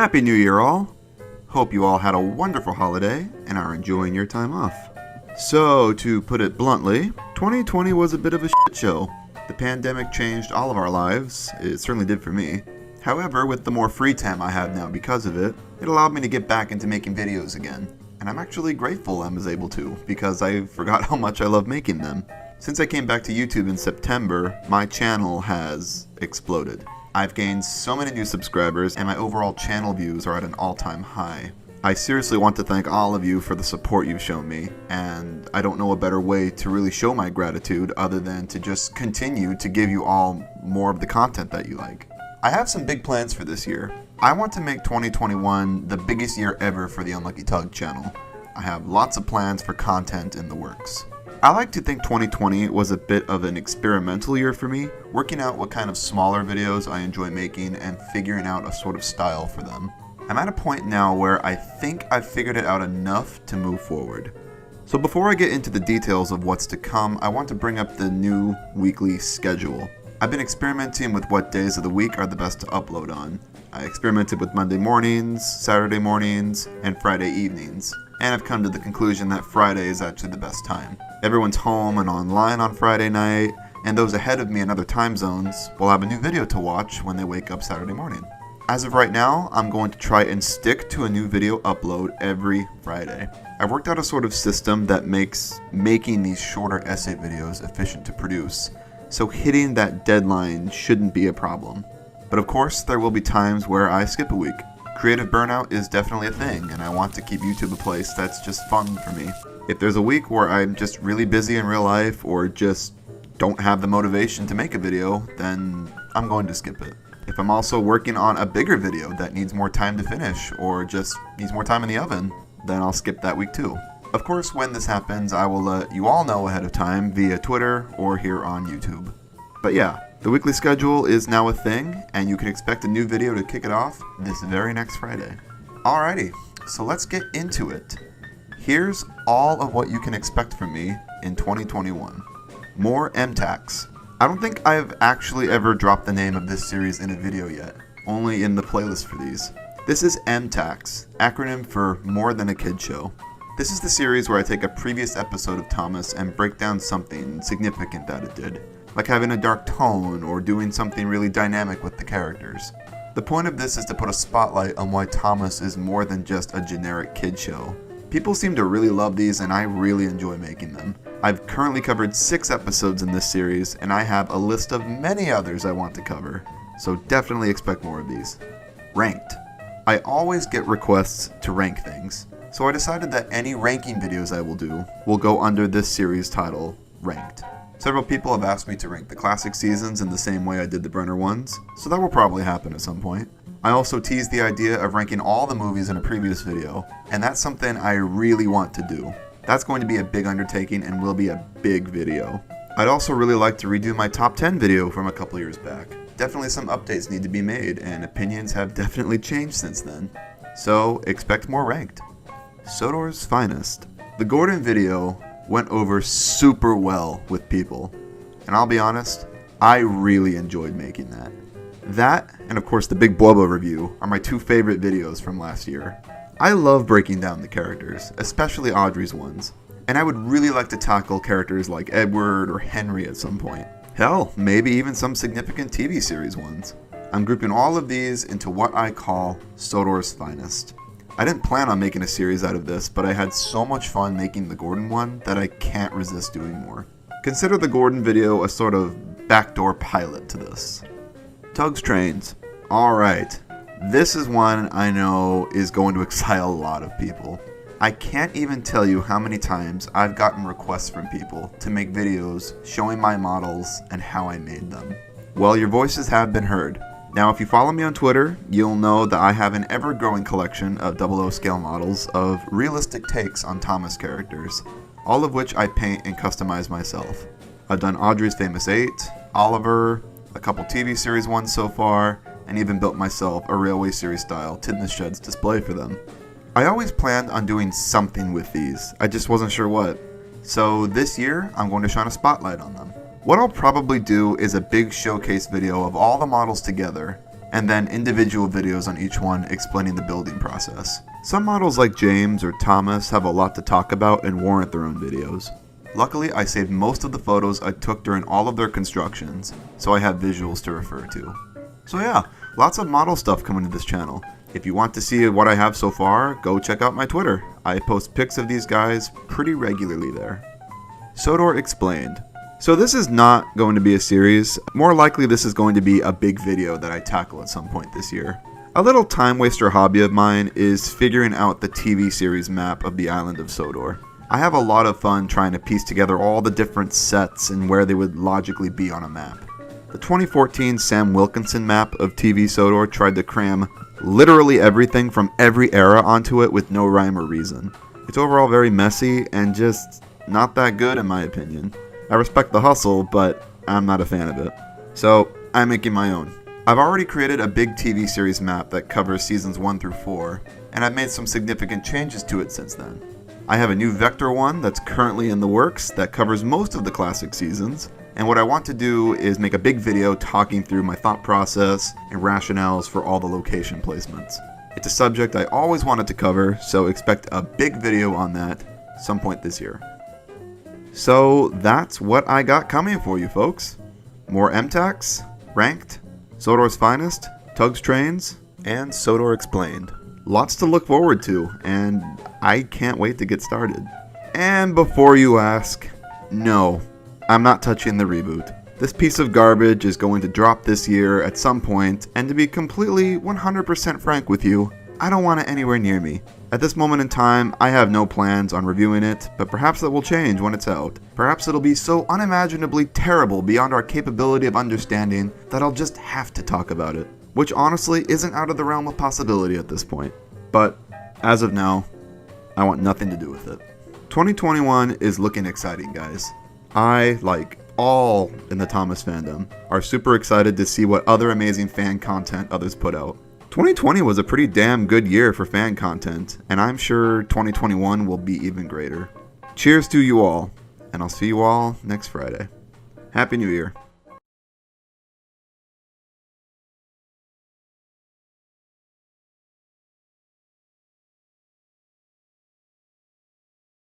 Happy New Year all! Hope you all had a wonderful holiday and are enjoying your time off. So, to put it bluntly, 2020 was a bit of a shit show. The pandemic changed all of our lives, it certainly did for me. However, with the more free time I have now because of it, it allowed me to get back into making videos again. And I'm actually grateful I was able to, because I forgot how much I love making them. Since I came back to YouTube in September, my channel has exploded. I've gained so many new subscribers and my overall channel views are at an all-time high. I seriously want to thank all of you for the support you've shown me, and I don't know a better way to really show my gratitude other than to just continue to give you all more of the content that you like. I have some big plans for this year. I want to make 2021 the biggest year ever for the Unlucky Tug channel. I have lots of plans for content in the works. I like to think 2020 was a bit of an experimental year for me, working out what kind of smaller videos I enjoy making and figuring out a sort of style for them. I'm at a point now where I think I've figured it out enough to move forward. So before I get into the details of what's to come, I want to bring up the new weekly schedule. I've been experimenting with what days of the week are the best to upload on. I experimented with Monday mornings, Saturday mornings, and Friday evenings, and I've come to the conclusion that Friday is actually the best time. Everyone's home and online on Friday night, and those ahead of me in other time zones will have a new video to watch when they wake up Saturday morning. As of right now, I'm going to try and stick to a new video upload every Friday. I've worked out a sort of system that makes making these shorter essay videos efficient to produce, so hitting that deadline shouldn't be a problem. But of course, there will be times where I skip a week. Creative burnout is definitely a thing, and I want to keep YouTube a place that's just fun for me. If there's a week where I'm just really busy in real life or just don't have the motivation to make a video, then I'm going to skip it. If I'm also working on a bigger video that needs more time to finish or just needs more time in the oven, then I'll skip that week too. Of course, when this happens, I will let you all know ahead of time via Twitter or here on YouTube. But yeah, the weekly schedule is now a thing, and you can expect a new video to kick it off this very next Friday. Alrighty, so let's get into it. Here's all of what you can expect from me in 2021. More MTAX. I don't think I've actually ever dropped the name of this series in a video yet, only in the playlist for these. This is MTAX, acronym for More Than a Kid Show. This is the series where I take a previous episode of Thomas and break down something significant that it did, like having a dark tone or doing something really dynamic with the characters. The point of this is to put a spotlight on why Thomas is more than just a generic kid show. People seem to really love these and I really enjoy making them. I've currently covered 6 episodes in this series and I have a list of many others I want to cover, so definitely expect more of these. Ranked. I always get requests to rank things, so I decided that any ranking videos I will do will go under this series title, Ranked. Several people have asked me to rank the classic seasons in the same way I did the Brenner ones, so that will probably happen at some point. I also teased the idea of ranking all the movies in a previous video, and that's something I really want to do. That's going to be a big undertaking and will be a big video. I'd also really like to redo my top 10 video from a couple years back. Definitely some updates need to be made, and opinions have definitely changed since then. So expect more Ranked. Sodor's Finest. The Gordon video went over super well with people, and I'll be honest, I really enjoyed making that. That, and of course the Big Boba review, are my 2 favorite videos from last year. I love breaking down the characters, especially Audrey's ones, and I would really like to tackle characters like Edward or Henry at some point. Hell, maybe even some significant TV series ones. I'm grouping all of these into what I call Sodor's Finest. I didn't plan on making a series out of this, but I had so much fun making the Gordon one that I can't resist doing more. Consider the Gordon video a sort of backdoor pilot to this. Tugs Trains. Alright, this is one I know is going to excite a lot of people. I can't even tell you how many times I've gotten requests from people to make videos showing my models and how I made them. Well, your voices have been heard. Now, if you follow me on Twitter, you'll know that I have an ever-growing collection of 00 scale models of realistic takes on Thomas characters, all of which I paint and customize myself. I've done Audrey's Famous 8, Oliver, a couple TV series ones so far, and even built myself a Railway series style Tid in the Sheds display for them. I always planned on doing something with these, I just wasn't sure what. So this year, I'm going to shine a spotlight on them. What I'll probably do is a big showcase video of all the models together, and then individual videos on each one explaining the building process. Some models like James or Thomas have a lot to talk about and warrant their own videos. Luckily, I saved most of the photos I took during all of their constructions, so I have visuals to refer to. So yeah, lots of model stuff coming to this channel. If you want to see what I have so far, go check out my Twitter. I post pics of these guys pretty regularly there. Sodor Explained. So this is not going to be a series. More likely this is going to be a big video that I tackle at some point this year. A little time waster hobby of mine is figuring out the TV series map of the island of Sodor. I have a lot of fun trying to piece together all the different sets and where they would logically be on a map. The 2014 Sam Wilkinson map of TV Sodor tried to cram literally everything from every era onto it with no rhyme or reason. It's overall very messy and just not that good in my opinion. I respect the hustle, but I'm not a fan of it. So I'm making my own. I've already created a big TV series map that covers seasons 1 through 4, and I've made some significant changes to it since then. I have a new vector one that's currently in the works that covers most of the classic seasons, and what I want to do is make a big video talking through my thought process and rationales for all the location placements. It's a subject I always wanted to cover, so expect a big video on that some point this year. So that's what I got coming for you folks. More MTAX, Ranked, Sodor's Finest, Tugs Trains, and Sodor Explained. Lots to look forward to, and I can't wait to get started. And before you ask, no, I'm not touching the reboot. This piece of garbage is going to drop this year at some point, and to be completely 100% frank with you, I don't want it anywhere near me. At this moment in time, I have no plans on reviewing it, but perhaps that will change when it's out. Perhaps it'll be so unimaginably terrible beyond our capability of understanding that I'll just have to talk about it. Which honestly isn't out of the realm of possibility at this point. But as of now, I want nothing to do with it. 2021 is looking exciting, guys. I, like all in the Thomas fandom, are super excited to see what other amazing fan content others put out. 2020 was a pretty damn good year for fan content, and I'm sure 2021 will be even greater. Cheers to you all, and I'll see you all next Friday. Happy New Year.